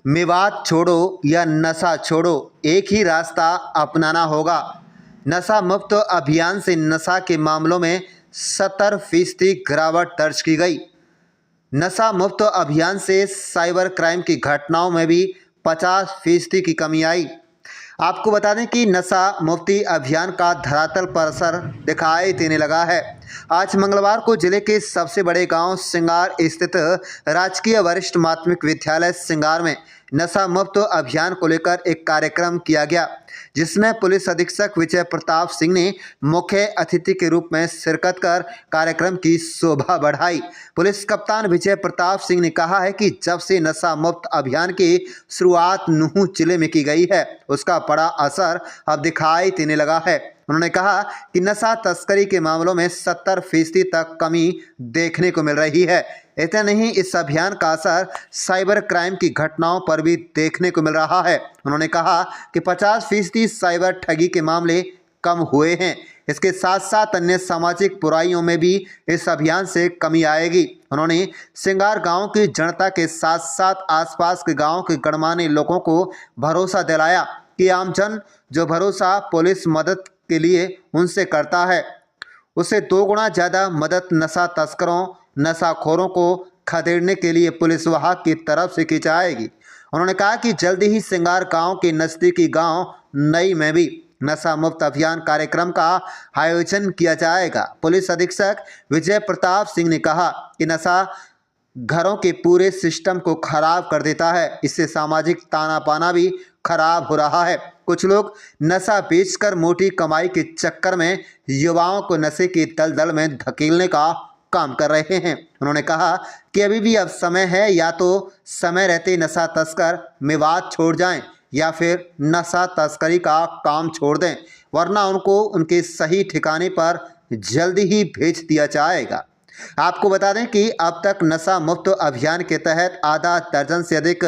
मेवात छोड़ो या नशा छोड़ो, एक ही रास्ता अपनाना होगा। नशा मुक्त अभियान से नशा के मामलों में 70% गिरावट दर्ज की गई। नशा मुक्त अभियान से साइबर क्राइम की घटनाओं में भी 50% की कमी आई। आपको बता दें कि नशा मुक्ति अभियान का धरातल पर असर दिखाई देने लगा है। आज मंगलवार को जिले के सबसे बड़े गांव सिंगार स्थित राजकीय वरिष्ठ माध्यमिक विद्यालय सिंगार में नशा मुक्त अभियान को लेकर एक कार्यक्रम किया गया, जिसमें पुलिस अधीक्षक विजय प्रताप सिंह ने मुख्य अतिथि के रूप में शिरकत कर कार्यक्रम की शोभा बढ़ाई। पुलिस कप्तान विजय प्रताप सिंह ने कहा है कि जब से नशा मुक्त अभियान की शुरुआत नूंह जिले में की गई है, उसका बड़ा असर अब दिखाई देने लगा है। उन्होंने कहा कि नशा तस्करी के मामलों में 70% तक कमी देखने को मिल रही है। इतना नहीं, इस अभियान का असर साइबर क्राइम की घटनाओं पर भी देखने को मिल रहा है। उन्होंने कहा कि 50% साइबर ठगी के मामले कम हुए हैं। इसके साथ साथ अन्य सामाजिक बुराइयों में भी इस अभियान से कमी आएगी। उन्होंने सिंगार गांव की जनता के साथ साथ आसपास के गांव के गणमान्य लोगों को भरोसा दिलाया कि आमजन जो भरोसा पुलिस मदद के लिए उनसे करता है, उससे 2 गुना ज़्यादा मदद नशा तस्करों, नशाखोरों को खदेड़ने के लिए पुलिस विभाग की तरफ से की जाएगी। उन्होंने कहा कि जल्दी ही सिंगार गांव के नज़दीकी गांव नई में भी नशा मुक्त अभियान कार्यक्रम का आयोजन किया जाएगा। पुलिस अधीक्षक विजय प्रताप सिंह ने कहा कि नशा घरों के पूरे सिस्टम को खराब कर देता है। इससे सामाजिक ताना पाना भी खराब हो रहा है। कुछ लोग नशा बेचकर मोटी कमाई के चक्कर में युवाओं को नशे के दलदल में धकेलने का काम कर रहे हैं। उन्होंने कहा कि अभी भी अब समय है, या तो समय रहते नशा तस्कर मेवात छोड़ जाएं या फिर नशा तस्करी का काम छोड़ दें, वरना उनको उनके सही ठिकाने पर जल्दी ही भेज दिया जाएगा। आपको बता दें कि अब तक नशा मुक्त अभियान के तहत आधा दर्जन से अधिक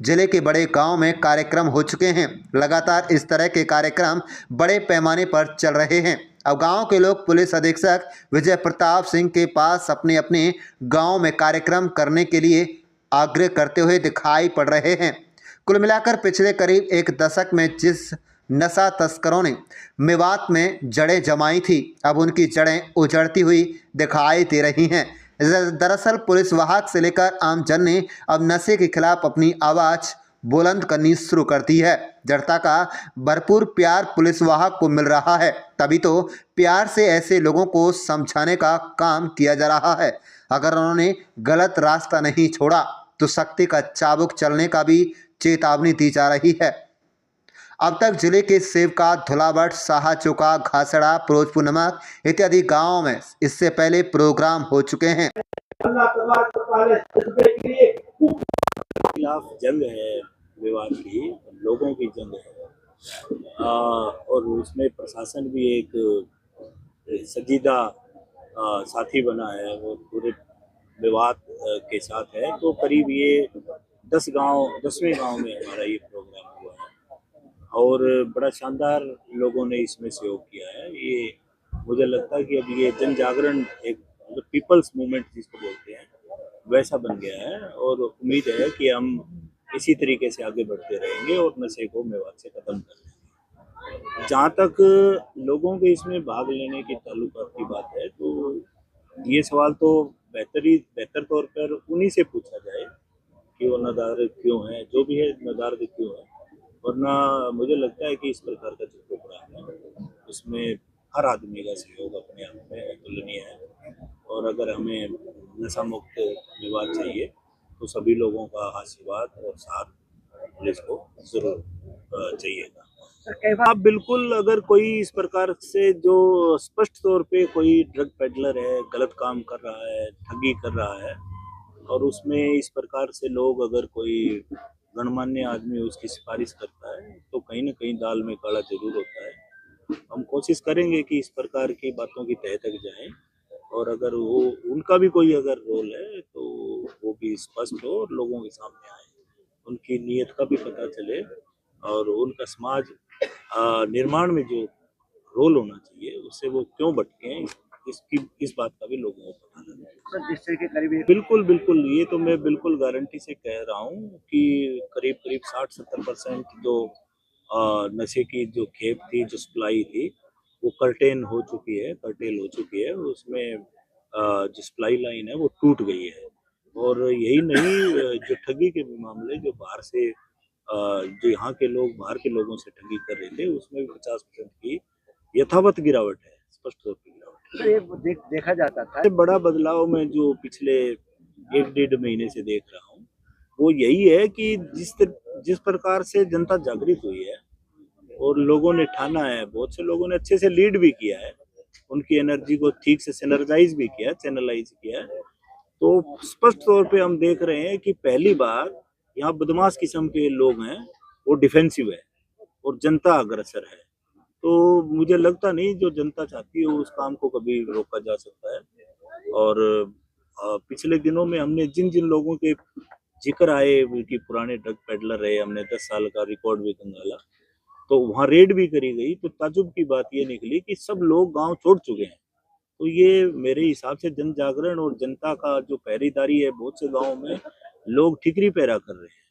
जिले के बड़े गांव में कार्यक्रम हो चुके हैं। लगातार इस तरह के कार्यक्रम बड़े पैमाने पर चल रहे हैं। अब गांव के लोग पुलिस अधीक्षक विजय प्रताप सिंह के पास अपने अपने गांव में कार्यक्रम करने के लिए आग्रह करते हुए दिखाई पड़ रहे हैं। कुल मिलाकर पिछले करीब एक दशक में जिस नशा तस्करों ने मेवात में जड़ें जमाई थी, अब उनकी जड़ें उजड़ती हुई दिखाई दे रही हैं। दरअसल पुलिस विभाग से लेकर आमजन ने अब नशे के खिलाफ अपनी आवाज़ बुलंद करनी शुरू कर दी है। जनता का भरपूर प्यार पुलिस विभाग को मिल रहा है, तभी तो प्यार से ऐसे लोगों को समझाने का काम किया जा रहा है। अगर उन्होंने गलत रास्ता नहीं छोड़ा तो सख्ती का चाबुक चलने का भी चेतावनी दी जा रही है। अब तक जिले के सेवका, धुलावट, साहा चौका, घासड़ा, फिरोजपुर नमक इत्यादि गांवों में इससे पहले प्रोग्राम हो चुके हैं। खिलाफ जंग है, विवाद की लोगों की जंग है, और उसमें प्रशासन भी एक संजीदा साथी बना है, वो पूरे विवाद के साथ है। तो करीब ये 10वें गांव में हमारा ये प्रोग्राम हुआ है और बड़ा शानदार लोगों ने इसमें सहयोग किया है। ये मुझे लगता है कि अब ये जन जागरण एक पीपल्स मूवमेंट जिसको बोलते हैं वैसा बन गया है और उम्मीद है कि हम इसी तरीके से आगे बढ़ते रहेंगे और नशे को मेवात से खत्म कर देंगे। जहाँ तक लोगों के इसमें भाग लेने की ताल्लुकात की बात है, तो ये सवाल तो बेहतर तौर पर उन्हीं से पूछा जाए कि वो नदारद क्यों है, जो भी है नदारद क्यों है। वरना मुझे लगता है कि इस प्रकार का जो प्रोग्राम है उसमें हर आदमी का सहयोग अपने आप में अतुलनीय है और अगर हमें नशा मुक्त विवाद चाहिए तो सभी लोगों का आशीर्वाद और साथ पुलिस को जरूर चाहिएगा। आप बिल्कुल, अगर कोई इस प्रकार से जो स्पष्ट तौर पे कोई ड्रग पेडलर है, गलत काम कर रहा है, ठगी कर रहा है और उसमें इस प्रकार से लोग, अगर कोई गणमान्य आदमी उसकी सिफारिश करता है तो कहीं ना कहीं दाल में काला जरूर होता है। हम कोशिश करेंगे कि इस प्रकार की बातों की तह तक जाएं और अगर वो उनका भी कोई अगर रोल है तो वो भी स्पष्ट हो और लोगों के सामने आए, उनकी नीयत का भी पता चले और उनका समाज निर्माण में जो रोल होना चाहिए उससे वो क्यों भटके हैं, इस बात का भी लोगों को पता लगे। बिल्कुल, ये तो मैं बिल्कुल गारंटी से कह रहा हूँ कि करीब करीब करीब 60-70% जो नशे की जो खेप थी, जो सप्लाई थी, वो कर्टेल हो चुकी है। उसमें जो सप्लाई लाइन है वो टूट गई है। और यही नहीं, जो ठगी के भी मामले जो बाहर से जो यहाँ के लोग बाहर के लोगों से ठगी कर रहे थे, उसमें भी 50% की यथावत गिरावट है, स्पष्ट तौर पर गिरावट सर, ये देखा जाता था। है। बड़ा बदलाव मैं जो पिछले 1-1.5 महीने से देख रहा हूँ, वो यही है कि जिस प्रकार से जनता जागृत हुई है और लोगों ने ठाना है, बहुत से लोगों ने अच्छे से लीड भी किया है, उनकी एनर्जी को ठीक से सिनर्जाइज भी किया, चैनलाइज किया है। तो स्पष्ट तौर पे हम देख रहे हैं कि पहली बार यहाँ बदमाश किस्म के लोग हैं, वो डिफेंसिव है और जनता अग्रसर है। तो मुझे लगता नहीं जो जनता चाहती है उस काम को कभी रोका जा सकता है। और पिछले दिनों में हमने जिन जिन लोगों के जिक्र आए कि पुराने ड्रग पेडलर रहे, हमने 10 साल का रिकॉर्ड भी खंगाला, तो वहाँ रेड भी करी गई। तो ताजुब की बात ये निकली कि सब लोग गांव छोड़ चुके हैं। तो ये मेरे हिसाब से जन जागरण और जनता का जो पहरेदारी है, बहुत से गाँव में लोग ठिकरी पैरा कर रहे हैं।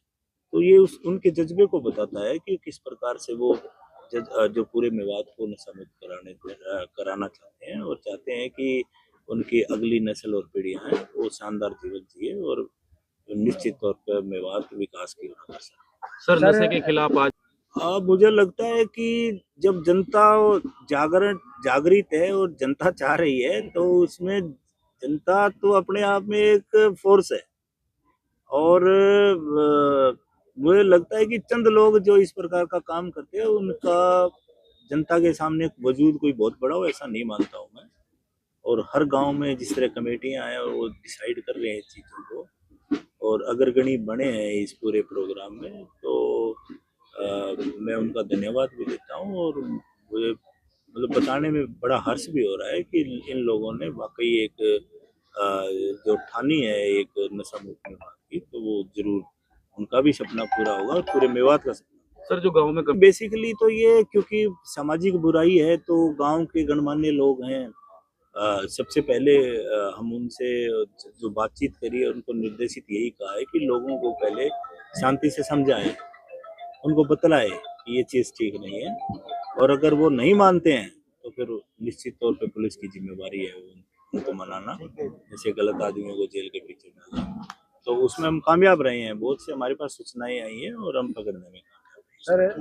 तो ये उनके जज्बे को बताता है कि किस प्रकार से वो जो पूरे मेवात को नशा मुक्त कराना चाहते हैं और चाहते हैं कि उनकी अगली नस्ल और पीढ़ियां हैं वो शानदार जीवन जिए और निश्चित तौर पर मेवात विकास की ओर अग्रसर। सर, नशे के खिलाफ आज मुझे लगता है कि जब जनता जागृत है और जनता चाह रही है, तो उसमें जनता तो अपने आप में एक फोर्स है। और मुझे लगता है कि चंद लोग जो इस प्रकार का काम करते हैं, उनका जनता के सामने वजूद कोई बहुत बड़ा हो, ऐसा नहीं मानता हूँ मैं। और हर गांव में जिस तरह कमेटियां हैं वो डिसाइड कर रहे हैं चीज़ों को, और अग्रगणी बने हैं इस पूरे प्रोग्राम में, तो मैं उनका धन्यवाद भी देता हूँ। और मुझे मतलब बताने में बड़ा हर्ष भी हो रहा है कि इन लोगों ने वाकई एक जो ठानी है एक नशा मुक्त मेवात की, तो वो जरूर उनका भी सपना पूरा होगा और पूरे मेवात का सपना। सर, जो गांव में बेसिकली तो ये क्योंकि सामाजिक बुराई है, तो गांव के गणमान्य लोग हैं, सबसे पहले हम उनसे जो बातचीत करी है उनको निर्देशित यही कहा है कि लोगों को पहले शांति से समझाएं, उनको बतलाएं कि ये चीज़ ठीक नहीं है, और अगर वो नहीं मानते हैं तो फिर निश्चित तौर पे पुलिस की जिम्मेवारी है उनको मनाना, जैसे गलत आदमियों को जेल के पीछे डालना। तो उसमें हम कामयाब रहे हैं, बहुत से हमारे पास सूचनाएं आई हैं और हम पकड़ने में कामयाब रहे हैं। सर,